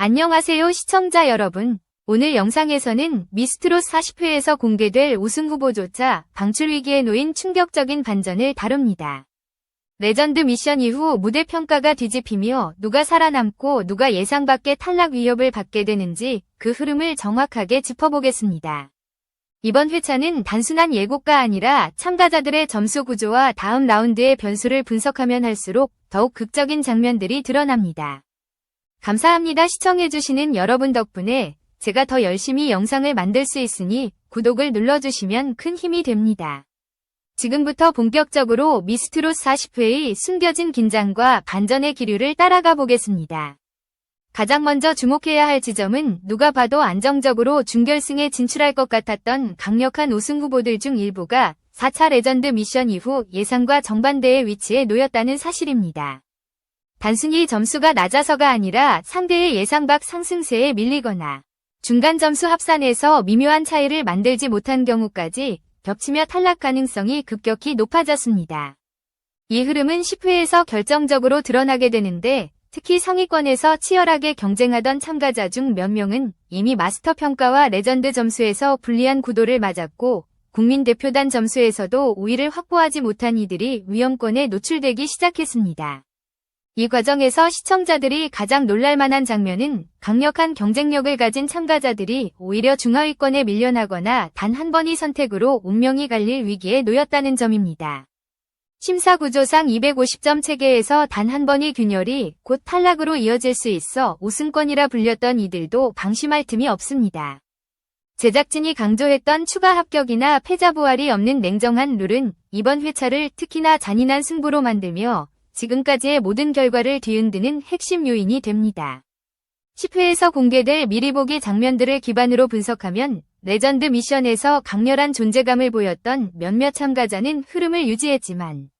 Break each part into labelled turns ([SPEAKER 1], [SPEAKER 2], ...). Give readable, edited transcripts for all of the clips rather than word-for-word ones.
[SPEAKER 1] 안녕하세요 시청자 여러분. 오늘 영상에서는 미스트롯 40회에서 공개될 우승 후보조차 방출 위기에 놓인 충격적인 반전을 다룹니다. 레전드 미션 이후 무대 평가가 뒤집히며 누가 살아남고 누가 예상 밖의 탈락 위협을 받게 되는지 그 흐름을 정확하게 짚어보겠습니다. 이번 회차는 단순한 예고가 아니라 참가자들의 점수 구조와 다음 라운드의 변수를 분석하면 할수록 더욱 극적인 장면들이 드러납니다. 감사합니다. 시청해주시는 여러분 덕분에 제가 더 열심히 영상을 만들 수 있으니 구독을 눌러주시면 큰 힘이 됩니다. 지금부터 본격적으로 미스트롯 40회의 숨겨진 긴장과 반전의 기류를 따라가 보겠습니다. 가장 먼저 주목해야 할 지점은 누가 봐도 안정적으로 준결승에 진출할 것 같았던 강력한 우승 후보들 중 일부가 4차 레전드 미션 이후 예상과 정반대의 위치에 놓였다는 사실입니다. 단순히 점수가 낮아서가 아니라 상대의 예상 밖 상승세에 밀리거나 중간 점수 합산에서 미묘한 차이를 만들지 못한 경우까지 겹치며 탈락 가능성이 급격히 높아졌습니다. 이 흐름은 10회에서 결정적으로 드러나게 되는데 특히 상위권에서 치열하게 경쟁하던 참가자 중 몇 명은 이미 마스터 평가와 레전드 점수에서 불리한 구도를 맞았고 국민대표단 점수에서도 우위를 확보하지 못한 이들이 위험권에 노출되기 시작했습니다. 이 과정에서 시청자들이 가장 놀랄만한 장면은 강력한 경쟁력을 가진 참가자들이 오히려 중하위권에 밀려나거나 단 한 번의 선택으로 운명이 갈릴 위기에 놓였다는 점입니다. 심사 구조상 250점 체계에서 단 한 번의 균열이 곧 탈락으로 이어질 수 있어 우승권이라 불렸던 이들도 방심할 틈이 없습니다. 제작진이 강조했던 추가 합격이나 패자 부활이 없는 냉정한 룰은 이번 회차를 특히나 잔인한 승부로 만들며 지금까지의 모든 결과를 뒤흔드는 핵심 요인이 됩니다. 10회에서 공개될 미리 보기 장면들을 기반으로 분석하면 레전드 미션에서 강렬한 존재감을 보였던 몇몇 참가자는 흐름을 유지했지만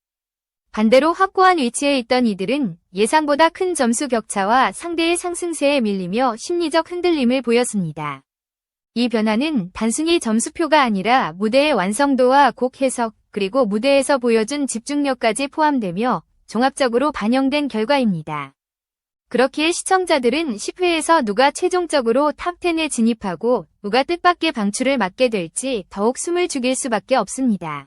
[SPEAKER 1] 반대로 확고한 위치에 있던 이들은 예상보다 큰 점수 격차와 상대의 상승세에 밀리며 심리적 흔들림을 보였습니다. 이 변화는 단순히 점수표가 아니라 무대의 완성도와 곡 해석 그리고 무대에서 보여준 집중력까지 포함되며 종합적으로 반영된 결과입니다. 그렇기에 시청자들은 10회에서 누가 최종적으로 탑10에 진입하고 누가 뜻밖의 방출을 맞게 될지 더욱 숨을 죽일 수밖에 없습니다.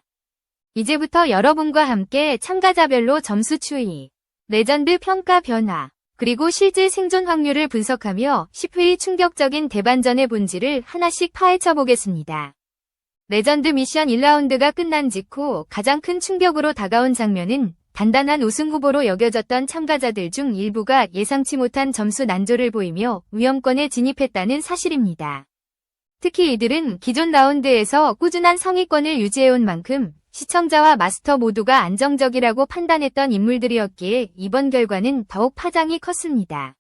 [SPEAKER 1] 이제부터 여러분과 함께 참가자별로 점수 추이, 레전드 평가 변화, 그리고 실제 생존 확률을 분석하며 10회의 충격적인 대반전의 본질을 하나씩 파헤쳐 보겠습니다. 레전드 미션 1라운드가 끝난 직후 가장 큰 충격으로 다가온 장면은 단단한 우승 후보로 여겨졌던 참가자들 중 일부가 예상치 못한 점수 난조를 보이며 위험권에 진입했다는 사실입니다. 특히 이들은 기존 라운드에서 꾸준한 상위권을 유지해온 만큼 시청자와 마스터 모두가 안정적이라고 판단했던 인물들이었기에 이번 결과는 더욱 파장이 컸습니다.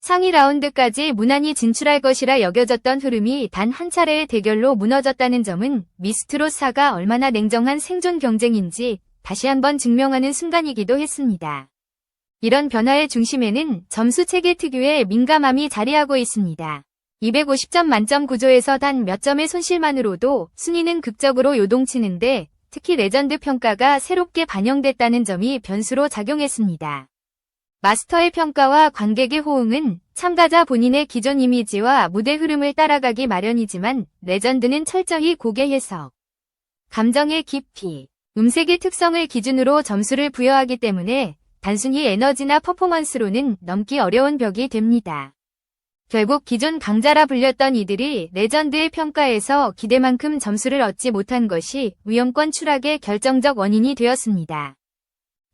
[SPEAKER 1] 상위 라운드까지 무난히 진출할 것이라 여겨졌던 흐름이 단 한 차례의 대결로 무너졌다는 점은 미스트롯 4가 얼마나 냉정한 생존 경쟁인지 다시 한번 증명하는 순간이기도 했습니다. 이런 변화의 중심에는 점수 체계 특유의 민감함이 자리하고 있습니다. 250점 만점 구조에서 단 몇 점의 손실만으로도 순위는 극적으로 요동치는데 특히 레전드 평가가 새롭게 반영됐다는 점이 변수로 작용했습니다. 마스터의 평가와 관객의 호응은 참가자 본인의 기존 이미지와 무대 흐름을 따라가기 마련이지만 레전드는 철저히 곡의 해석, 감정의 깊이, 음색의 특성을 기준으로 점수를 부여하기 때문에 단순히 에너지나 퍼포먼스로는 넘기 어려운 벽이 됩니다. 결국 기존 강자라 불렸던 이들이 레전드의 평가에서 기대만큼 점수를 얻지 못한 것이 위험권 추락의 결정적 원인이 되었습니다.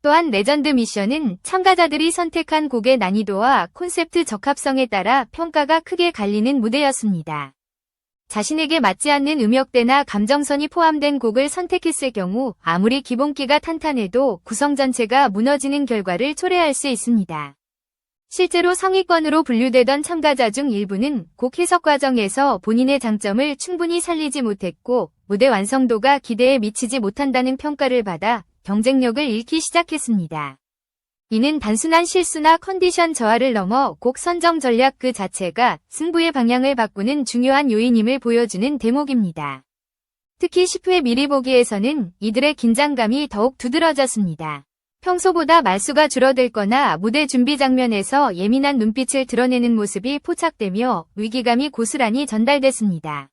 [SPEAKER 1] 또한 레전드 미션은 참가자들이 선택한 곡의 난이도와 콘셉트 적합성에 따라 평가가 크게 갈리는 무대였습니다. 자신에게 맞지 않는 음역대나 감정선이 포함된 곡을 선택했을 경우 아무리 기본기가 탄탄해도 구성 전체가 무너지는 결과를 초래할 수 있습니다. 실제로 상위권으로 분류되던 참가자 중 일부는 곡 해석 과정에서 본인의 장점을 충분히 살리지 못했고 무대 완성도가 기대에 미치지 못한다는 평가를 받아 경쟁력을 잃기 시작했습니다. 이는 단순한 실수나 컨디션 저하를 넘어 곡 선정 전략 그 자체가 승부의 방향을 바꾸는 중요한 요인임을 보여주는 대목입니다. 특히 10회 미리 보기에서는 이들의 긴장감이 더욱 두드러졌습니다. 평소보다 말수가 줄어들거나 무대 준비 장면에서 예민한 눈빛을 드러내는 모습이 포착되며 위기감이 고스란히 전달됐습니다.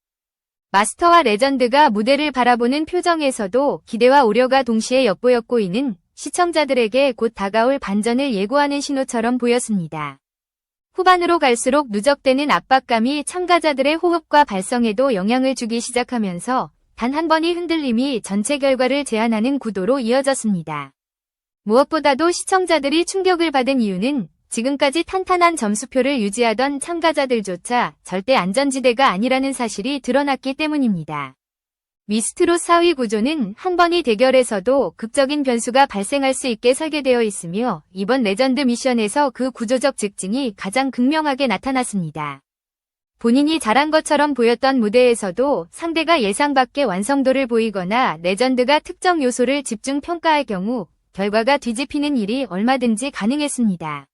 [SPEAKER 1] 마스터와 레전드가 무대를 바라보는 표정에서도 기대와 우려가 동시에 엿보였고 이는 시청자들에게 곧 다가올 반전을 예고하는 신호처럼 보였습니다. 후반으로 갈수록 누적되는 압박감이 참가자들의 호흡과 발성에도 영향을 주기 시작하면서 단 한 번의 흔들림이 전체 결과를 제한하는 구도로 이어졌습니다. 무엇보다도 시청자들이 충격을 받은 이유는 지금까지 탄탄한 점수표를 유지하던 참가자들조차 절대 안전지대가 아니라는 사실이 드러났기 때문입니다. 미스트롯 4위 구조는 한 번의 대결에서도 극적인 변수가 발생할 수 있게 설계되어 있으며 이번 레전드 미션에서 그 구조적 특징이 가장 극명하게 나타났습니다. 본인이 잘한 것처럼 보였던 무대에서도 상대가 예상 밖의 완성도를 보이거나 레전드가 특정 요소를 집중 평가할 경우 결과가 뒤집히는 일이 얼마든지 가능했습니다.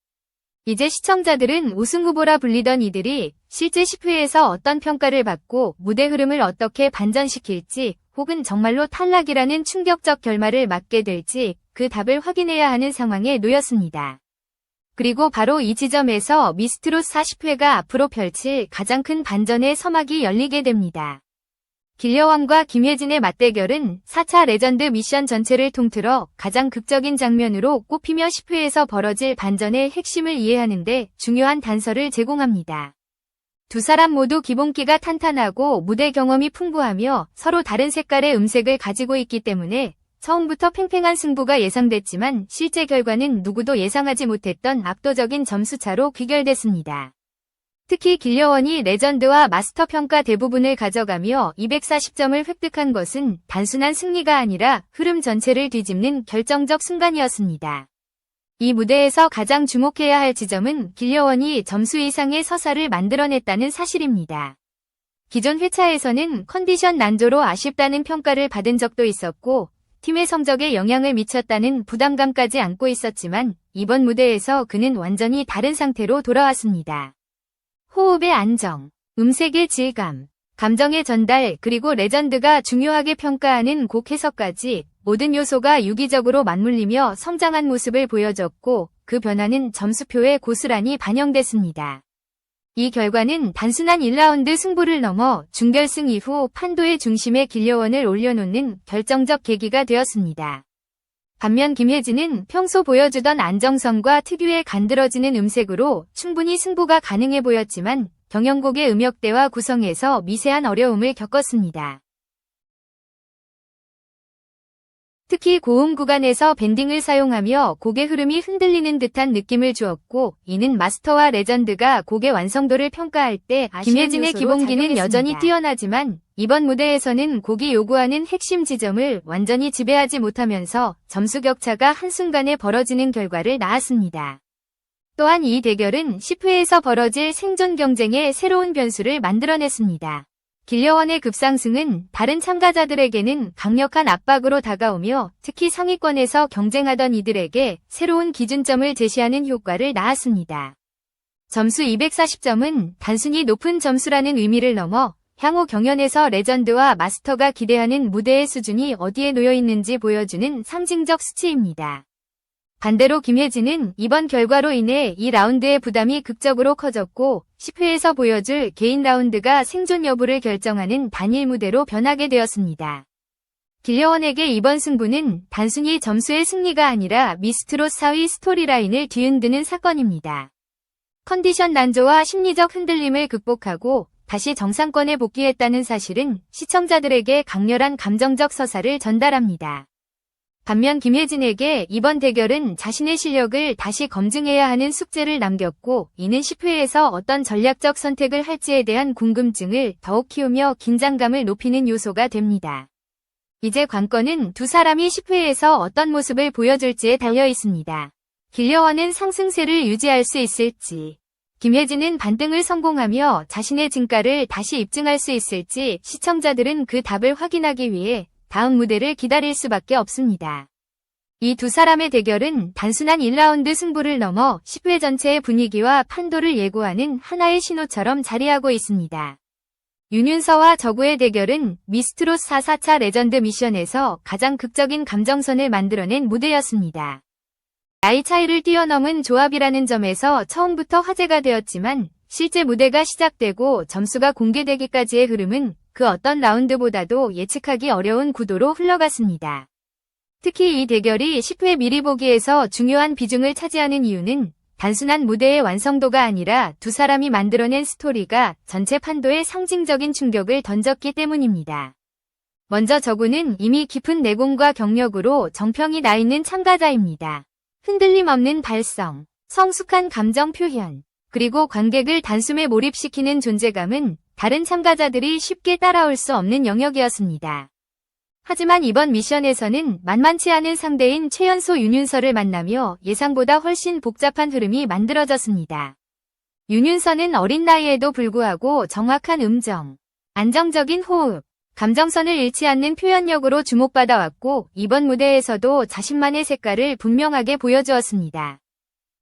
[SPEAKER 1] 이제 시청자들은 우승 후보라 불리던 이들이 실제 10회에서 어떤 평가를 받고 무대 흐름을 어떻게 반전시킬지 혹은 정말로 탈락이라는 충격적 결말을 맞게 될지 그 답을 확인해야 하는 상황에 놓였습니다. 그리고 바로 이 지점에서 미스트롯 40회가 앞으로 펼칠 가장 큰 반전의 서막이 열리게 됩니다. 길려원과 김혜진의 맞대결은 4차 레전드 미션 전체를 통틀어 가장 극적인 장면으로 꼽히며 10회에서 벌어질 반전의 핵심을 이해하는 데 중요한 단서를 제공합니다. 두 사람 모두 기본기가 탄탄하고 무대 경험이 풍부하며 서로 다른 색깔의 음색을 가지고 있기 때문에 처음부터 팽팽한 승부가 예상됐지만 실제 결과는 누구도 예상하지 못했던 압도적인 점수차로 귀결됐습니다. 특히 길려원이 레전드와 마스터 평가 대부분을 가져가며 240점을 획득한 것은 단순한 승리가 아니라 흐름 전체를 뒤집는 결정적 순간이었습니다. 이 무대에서 가장 주목해야 할 지점은 길려원이 점수 이상의 서사를 만들어냈다는 사실입니다. 기존 회차에서는 컨디션 난조로 아쉽다는 평가를 받은 적도 있었고 팀의 성적에 영향을 미쳤다는 부담감까지 안고 있었지만 이번 무대에서 그는 완전히 다른 상태로 돌아왔습니다. 호흡의 안정, 음색의 질감, 감정의 전달, 그리고 레전드가 중요하게 평가하는 곡 해석까지 모든 요소가 유기적으로 맞물리며 성장한 모습을 보여줬고 그 변화는 점수표에 고스란히 반영됐습니다. 이 결과는 단순한 1라운드 승부를 넘어 준결승 이후 판도의 중심에 길려원을 올려놓는 결정적 계기가 되었습니다. 반면 김혜진은 평소 보여주던 안정성과 특유의 간드러지는 음색으로 충분히 승부가 가능해 보였지만 경연곡의 음역대와 구성에서 미세한 어려움을 겪었습니다. 특히 고음 구간에서 밴딩을 사용하며 곡의 흐름이 흔들리는 듯한 느낌을 주었고 이는 마스터와 레전드가 곡의 완성도를 평가할 때 김혜진의 기본기는 여전히 뛰어나지만 이번 무대에서는 곡이 요구하는 핵심 지점을 완전히 지배하지 못하면서 점수 격차가 한순간에 벌어지는 결과를 낳았습니다. 또한 이 대결은 10회에서 벌어질 생존 경쟁의 새로운 변수를 만들어냈습니다. 길려원의 급상승은 다른 참가자들에게는 강력한 압박으로 다가오며 특히 상위권에서 경쟁하던 이들에게 새로운 기준점을 제시하는 효과를 낳았습니다. 점수 240점은 단순히 높은 점수라는 의미를 넘어 향후 경연에서 레전드와 마스터가 기대하는 무대의 수준이 어디에 놓여 있는지 보여주는 상징적 수치입니다. 반대로 김혜진은 이번 결과로 인해 이 라운드의 부담이 극적으로 커졌고 10회에서 보여줄 개인 라운드가 생존 여부를 결정하는 단일 무대로 변하게 되었습니다. 길려원에게 이번 승부는 단순히 점수의 승리가 아니라 미스트롯 4위 스토리라인을 뒤흔드는 사건입니다. 컨디션 난조와 심리적 흔들림을 극복하고 다시 정상권에 복귀했다는 사실은 시청자들에게 강렬한 감정적 서사를 전달합니다. 반면 김혜진에게 이번 대결은 자신의 실력을 다시 검증해야 하는 숙제를 남겼고 이는 10회에서 어떤 전략적 선택을 할지에 대한 궁금증을 더욱 키우며 긴장감을 높이는 요소가 됩니다. 이제 관건은 두 사람이 10회에서 어떤 모습을 보여줄지에 달려 있습니다. 길려원은 상승세를 유지할 수 있을지, 김혜진은 반등을 성공하며 자신의 진가를 다시 입증할 수 있을지 시청자들은 그 답을 확인하기 위해 다음 무대를 기다릴 수밖에 없습니다. 이 두 사람의 대결은 단순한 1라운드 승부를 넘어 10회 전체의 분위기와 판도를 예고하는 하나의 신호처럼 자리하고 있습니다. 윤윤서와 저구의 대결은 미스트롯 4차 레전드 미션에서 가장 극적인 감정선을 만들어낸 무대였습니다. 나이 차이를 뛰어넘은 조합이라는 점에서 처음부터 화제가 되었지만 실제 무대가 시작되고 점수가 공개되기까지의 흐름은 그 어떤 라운드보다도 예측하기 어려운 구도로 흘러갔습니다. 특히 이 대결이 10회 미리 보기에서 중요한 비중을 차지하는 이유는 단순한 무대의 완성도가 아니라 두 사람이 만들어낸 스토리가 전체 판도에 상징적인 충격을 던졌기 때문입니다. 먼저 저구는 이미 깊은 내공과 경력으로 정평이 나 있는 참가자입니다. 흔들림 없는 발성, 성숙한 감정 표현, 그리고 관객을 단숨에 몰입시키는 존재감은 다른 참가자들이 쉽게 따라올 수 없는 영역이었습니다. 하지만 이번 미션에서는 만만치 않은 상대인 최연소 윤윤서를 만나며 예상보다 훨씬 복잡한 흐름이 만들어졌습니다. 윤윤서는 어린 나이에도 불구하고 정확한 음정, 안정적인 호흡, 감정선을 잃지 않는 표현력으로 주목받아왔고 이번 무대에서도 자신만의 색깔을 분명하게 보여주었습니다.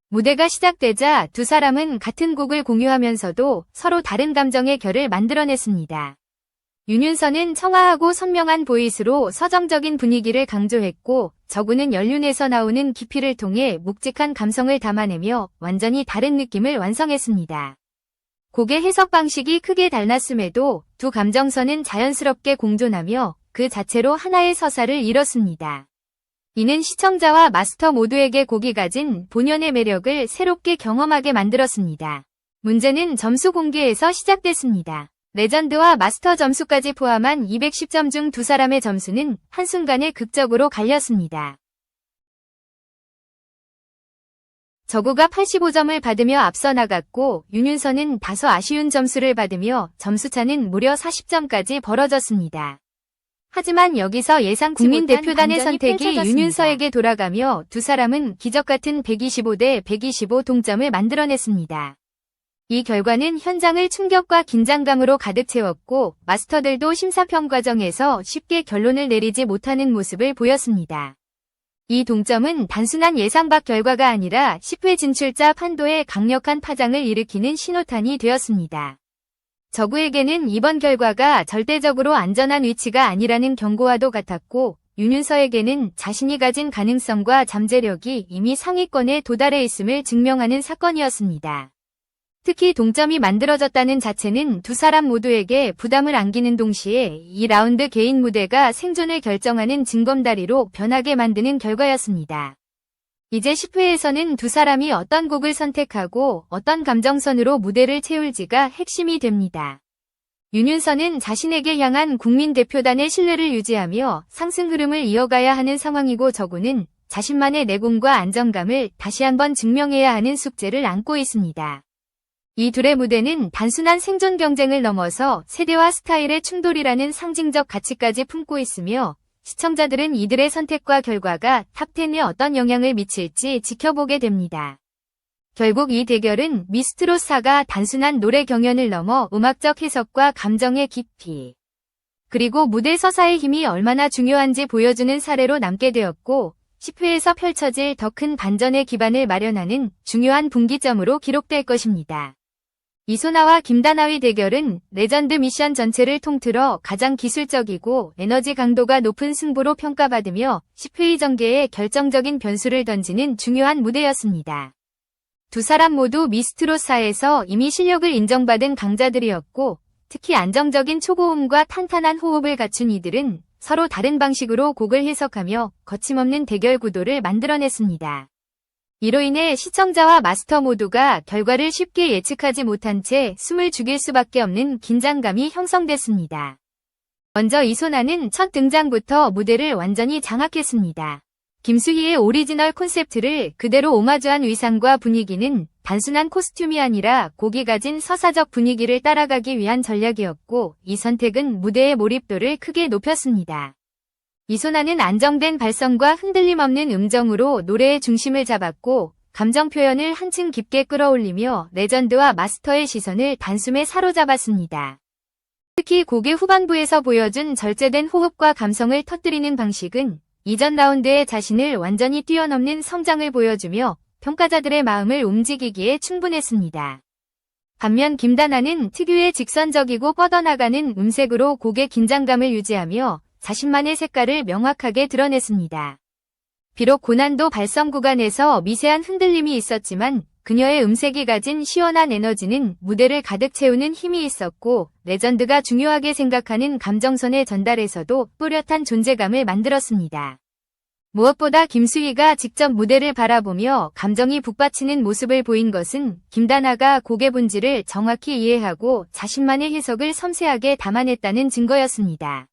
[SPEAKER 1] 무대가 시작되자 두 사람은 같은 곡을 공유하면서도 서로 다른 감정의 결을 만들어냈습니다. 윤윤서는 청아하고 선명한 보이스로 서정적인 분위기를 강조했고 저구는 연륜에서 나오는 깊이를 통해 묵직한 감성을 담아내며 완전히 다른 느낌을 완성했습니다. 곡의 해석 방식이 크게 달랐음에도 두 감정선은 자연스럽게 공존하며 그 자체로 하나의 서사를 이뤘습니다. 이는 시청자와 마스터 모두에게 곡이 가진 본연의 매력을 새롭게 경험하게 만들었습니다. 문제는 점수 공개에서 시작됐습니다. 레전드와 마스터 점수까지 포함한 210점 중 두 사람의 점수는 한순간에 극적으로 갈렸습니다. 저구가 85점을 받으며 앞서 나갔고 윤윤서는 다소 아쉬운 점수를 받으며 점수차는 무려 40점까지 벌어졌습니다. 하지만 여기서 예상치 못한 국민대표단의 선택이 윤윤서에게 돌아가며 두 사람은 기적같은 125대 125 동점을 만들어냈습니다. 이 결과는 현장을 충격과 긴장감으로 가득 채웠고 마스터들도 심사평 과정에서 쉽게 결론을 내리지 못하는 모습을 보였습니다. 이 동점은 단순한 예상 밖 결과가 아니라 10회 진출자 판도에 강력한 파장을 일으키는 신호탄이 되었습니다. 저구에게는 이번 결과가 절대적으로 안전한 위치가 아니라는 경고와도 같았고 윤윤서에게는 자신이 가진 가능성과 잠재력이 이미 상위권에 도달해 있음을 증명하는 사건이었습니다. 특히 동점이 만들어졌다는 자체는 두 사람 모두에게 부담을 안기는 동시에 2라운드 개인 무대가 생존을 결정하는 징검다리로 변하게 만드는 결과였습니다. 이제 10회에서는 두 사람이 어떤 곡을 선택하고 어떤 감정선으로 무대를 채울지가 핵심이 됩니다. 윤윤서는 자신에게 향한 국민대표단의 신뢰를 유지하며 상승 흐름을 이어가야 하는 상황이고 저구는 자신만의 내공과 안정감을 다시 한번 증명해야 하는 숙제를 안고 있습니다. 이 둘의 무대는 단순한 생존 경쟁을 넘어서 세대와 스타일의 충돌이라는 상징적 가치까지 품고 있으며 시청자들은 이들의 선택과 결과가 탑10에 어떤 영향을 미칠지 지켜보게 됩니다. 결국 이 대결은 미스트롯4가 단순한 노래 경연을 넘어 음악적 해석과 감정의 깊이, 그리고 무대 서사의 힘이 얼마나 중요한지 보여주는 사례로 남게 되었고 10회에서 펼쳐질 더 큰 반전의 기반을 마련하는 중요한 분기점으로 기록될 것입니다. 이소나와 김다나의 대결은 레전드 미션 전체를 통틀어 가장 기술적이고 에너지 강도가 높은 승부로 평가받으며 10회 전개에 결정적인 변수를 던지는 중요한 무대였습니다. 두 사람 모두 미스트롯4에서 이미 실력을 인정받은 강자들이었고 특히 안정적인 초고음과 탄탄한 호흡을 갖춘 이들은 서로 다른 방식으로 곡을 해석하며 거침없는 대결 구도를 만들어냈습니다. 이로 인해 시청자와 마스터 모두가 결과를 쉽게 예측하지 못한 채 숨을 죽일 수밖에 없는 긴장감이 형성됐습니다. 먼저 이소나는 첫 등장부터 무대를 완전히 장악했습니다. 김수희의 오리지널 콘셉트를 그대로 오마주한 의상과 분위기는 단순한 코스튬이 아니라 곡이 가진 서사적 분위기를 따라가기 위한 전략이었고 이 선택은 무대의 몰입도를 크게 높였습니다. 이소나는 안정된 발성과 흔들림 없는 음정으로 노래의 중심을 잡았고 감정 표현을 한층 깊게 끌어올리며 레전드와 마스터의 시선을 단숨에 사로잡았습니다. 특히 곡의 후반부에서 보여준 절제된 호흡과 감성을 터뜨리는 방식은 이전 라운드의 자신을 완전히 뛰어넘는 성장을 보여주며 평가자들의 마음을 움직이기에 충분했습니다. 반면 김다나는 특유의 직선적이고 뻗어나가는 음색으로 곡의 긴장감을 유지하며 자신만의 색깔을 명확하게 드러냈습니다. 비록 고난도 발성 구간에서 미세한 흔들림이 있었지만 그녀의 음색이 가진 시원한 에너지는 무대를 가득 채우는 힘이 있었고 레전드가 중요하게 생각하는 감정선의 전달에서도 또렷한 존재감을 만들었습니다. 무엇보다 김수희가 직접 무대를 바라보며 감정이 북받치는 모습을 보인 것은 김다나가 곡의 본질을 정확히 이해하고 자신만의 해석을 섬세하게 담아냈다는 증거였습니다.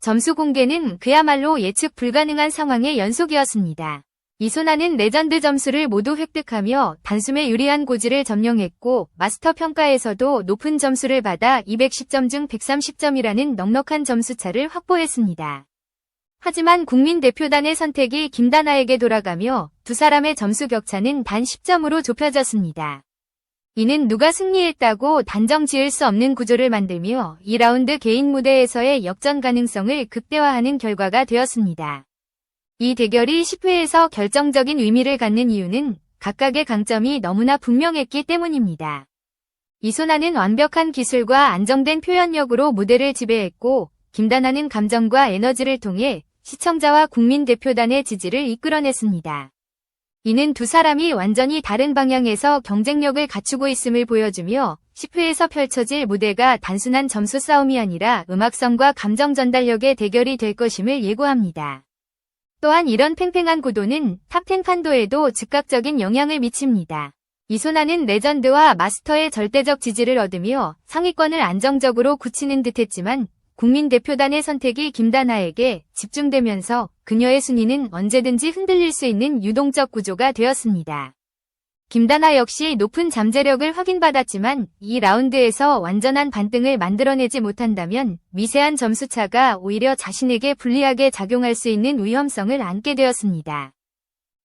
[SPEAKER 1] 점수 공개는 그야말로 예측 불가능한 상황의 연속이었습니다. 이소나는 레전드 점수를 모두 획득하며 단숨에 유리한 고지를 점령했고 마스터 평가에서도 높은 점수를 받아 210점 중 130점이라는 넉넉한 점수차를 확보했습니다. 하지만 국민대표단의 선택이 김다나에게 돌아가며 두 사람의 점수 격차는 단 10점으로 좁혀졌습니다. 이는 누가 승리했다고 단정 지을 수 없는 구조를 만들며 2라운드 개인 무대에서의 역전 가능성을 극대화하는 결과가 되었습니다. 이 대결이 10회에서 결정적인 의미를 갖는 이유는 각각의 강점이 너무나 분명했기 때문입니다. 이소나는 완벽한 기술과 안정된 표현력으로 무대를 지배했고 김다나는 감정과 에너지를 통해 시청자와 국민대표단의 지지를 이끌어냈습니다. 이는 두 사람이 완전히 다른 방향에서 경쟁력을 갖추고 있음을 보여주며 10회에서 펼쳐질 무대가 단순한 점수 싸움이 아니라 음악성과 감정 전달력의 대결이 될 것임을 예고합니다. 또한 이런 팽팽한 구도는 탑10 판도에도 즉각적인 영향을 미칩니다. 이소나는 레전드와 마스터의 절대적 지지를 얻으며 상위권을 안정적으로 굳히는 듯했지만 국민대표단의 선택이 김다나에게 집중되면서 그녀의 순위는 언제든지 흔들릴 수 있는 유동적 구조가 되었습니다. 김다나 역시 높은 잠재력을 확인받았지만 이 라운드에서 완전한 반등을 만들어내지 못한다면 미세한 점수차가 오히려 자신에게 불리하게 작용할 수 있는 위험성을 안게 되었습니다.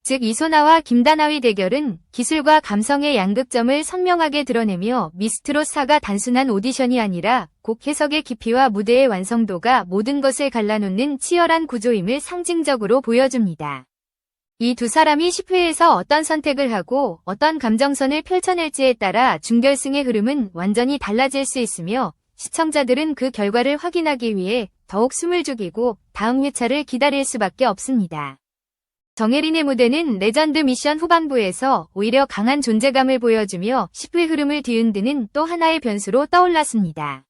[SPEAKER 1] 즉 이소나와 김다나의 대결은 기술과 감성의 양극점을 선명하게 드러내며 미스트롯 4가 단순한 오디션이 아니라 곡 해석의 깊이와 무대의 완성도가 모든 것을 갈라놓는 치열한 구조임을 상징적으로 보여줍니다. 이 두 사람이 10회에서 어떤 선택을 하고 어떤 감정선을 펼쳐낼지에 따라 준결승의 흐름은 완전히 달라질 수 있으며 시청자들은 그 결과를 확인하기 위해 더욱 숨을 죽이고 다음 회차를 기다릴 수밖에 없습니다. 정혜린의 무대는 레전드 미션 후반부에서 오히려 강한 존재감을 보여주며 10회 흐름을 뒤흔드는 또 하나의 변수로 떠올랐습니다.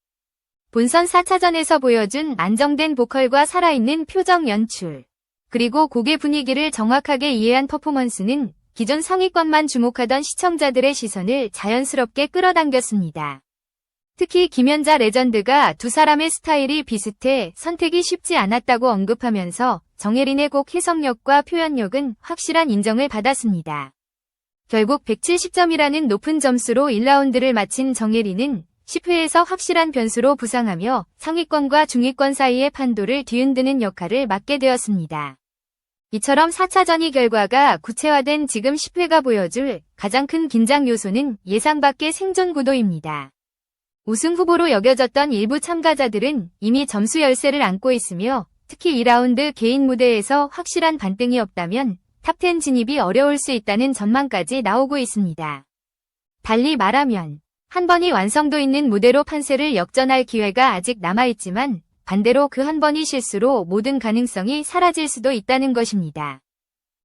[SPEAKER 1] 본선 4차전에서 보여준 안정된 보컬과 살아있는 표정 연출, 그리고 곡의 분위기를 정확하게 이해한 퍼포먼스는 기존 상위권만 주목하던 시청자들의 시선을 자연스럽게 끌어당겼습니다. 특히 김연자 레전드가 두 사람의 스타일이 비슷해 선택이 쉽지 않았다고 언급하면서 정혜린의 곡 해석력과 표현력은 확실한 인정을 받았습니다. 결국 170점이라는 높은 점수로 1라운드를 마친 정혜린은 10회에서 확실한 변수로 부상하며 상위권과 중위권 사이의 판도를 뒤흔드는 역할을 맡게 되었습니다. 이처럼 4차전이 결과가 구체화된 지금 10회가 보여줄 가장 큰 긴장 요소는 예상 밖의 생존 구도입니다. 우승 후보로 여겨졌던 일부 참가자들은 이미 점수 열세를 안고 있으며 특히 2라운드 개인 무대에서 확실한 반등이 없다면 탑10 진입이 어려울 수 있다는 전망까지 나오고 있습니다. 달리 말하면 한 번이 완성도 있는 무대로 판세를 역전할 기회가 아직 남아있지만 반대로 그 한 번이 실수로 모든 가능성이 사라질 수도 있다는 것입니다.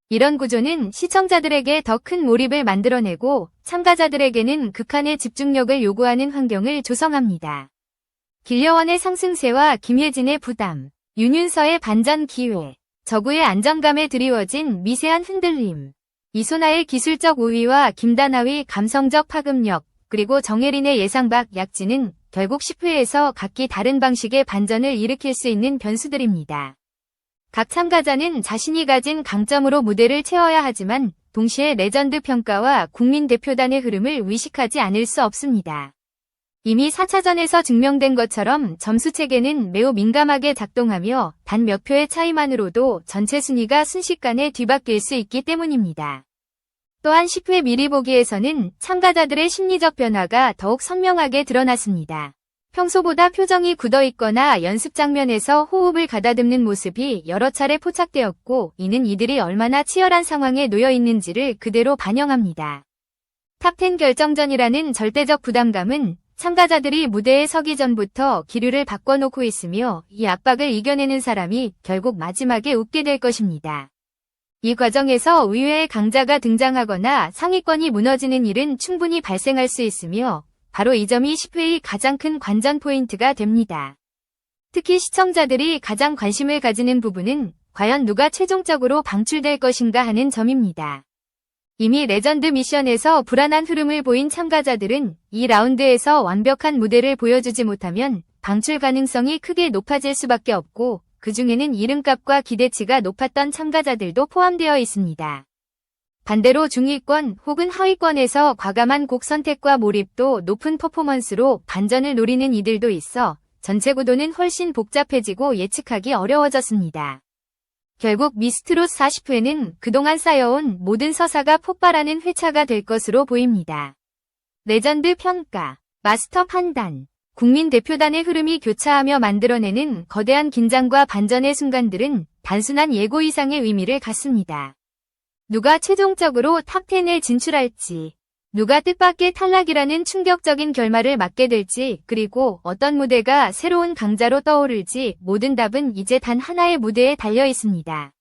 [SPEAKER 1] 이런 구조는 시청자들에게 더 큰 몰입을 만들어내고 참가자들에게는 극한의 집중력을 요구하는 환경을 조성합니다. 길려원의 상승세와 김혜진의 부담, 윤윤서의 반전 기회, 저구의 안정감에 드리워진 미세한 흔들림, 이소나의 기술적 우위와 김다나의 감성적 파급력, 그리고 정혜린의 예상 밖 약진은 결국 10회에서 각기 다른 방식의 반전을 일으킬 수 있는 변수들입니다. 각 참가자는 자신이 가진 강점으로 무대를 채워야 하지만 동시에 레전드 평가와 국민대표단의 흐름을 의식하지 않을 수 없습니다. 이미 4차전에서 증명된 것처럼 점수체계는 매우 민감하게 작동하며 단 몇 표의 차이만으로도 전체 순위가 순식간에 뒤바뀔 수 있기 때문입니다. 또한 10회 미리 보기에서는 참가자들의 심리적 변화가 더욱 선명하게 드러났습니다. 평소보다 표정이 굳어있거나 연습 장면에서 호흡을 가다듬는 모습이 여러 차례 포착되었고 이는 이들이 얼마나 치열한 상황에 놓여 있는지를 그대로 반영합니다. 탑10 결정전이라는 절대적 부담감은 참가자들이 무대에 서기 전부터 기류를 바꿔놓고 있으며 이 압박을 이겨내는 사람이 결국 마지막에 웃게 될 것입니다. 이 과정에서 의외의 강자가 등장하거나 상위권이 무너지는 일은 충분히 발생할 수 있으며 바로 이 점이 10회의 가장 큰 관전 포인트가 됩니다. 특히 시청자들이 가장 관심을 가지는 부분은 과연 누가 최종적으로 방출될 것인가 하는 점입니다. 이미 레전드 미션에서 불안한 흐름을 보인 참가자들은 이 라운드에서 완벽한 무대를 보여주지 못하면 방출 가능성이 크게 높아질 수밖에 없고 그 중에는 이름값과 기대치가 높았던 참가자들도 포함되어 있습니다. 반대로 중위권 혹은 하위권에서 과감한 곡 선택과 몰입도 높은 퍼포먼스로 반전을 노리는 이들도 있어 전체 구도는 훨씬 복잡해지고 예측하기 어려워졌습니다. 결국 미스트롯 40회는 그동안 쌓여온 모든 서사가 폭발하는 회차가 될 것으로 보입니다. 레전드 평가, 마스터 판단, 국민 대표단의 흐름이 교차하며 만들어내는 거대한 긴장과 반전의 순간들은 단순한 예고 이상의 의미를 갖습니다. 누가 최종적으로 탑10에 진출할지, 누가 뜻밖의 탈락이라는 충격적인 결말을 맞게 될지, 그리고 어떤 무대가 새로운 강자로 떠오를지 모든 답은 이제 단 하나의 무대에 달려 있습니다.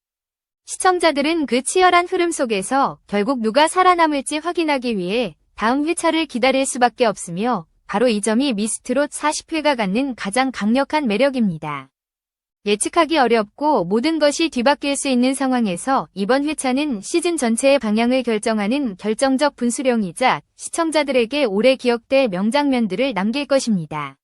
[SPEAKER 1] 시청자들은 그 치열한 흐름 속에서 결국 누가 살아남을지 확인하기 위해 다음 회차를 기다릴 수밖에 없으며 바로 이 점이 미스트롯 40회가 갖는 가장 강력한 매력입니다. 예측하기 어렵고 모든 것이 뒤바뀔 수 있는 상황에서 이번 회차는 시즌 전체의 방향을 결정하는 결정적 분수령이자 시청자들에게 오래 기억될 명장면들을 남길 것입니다.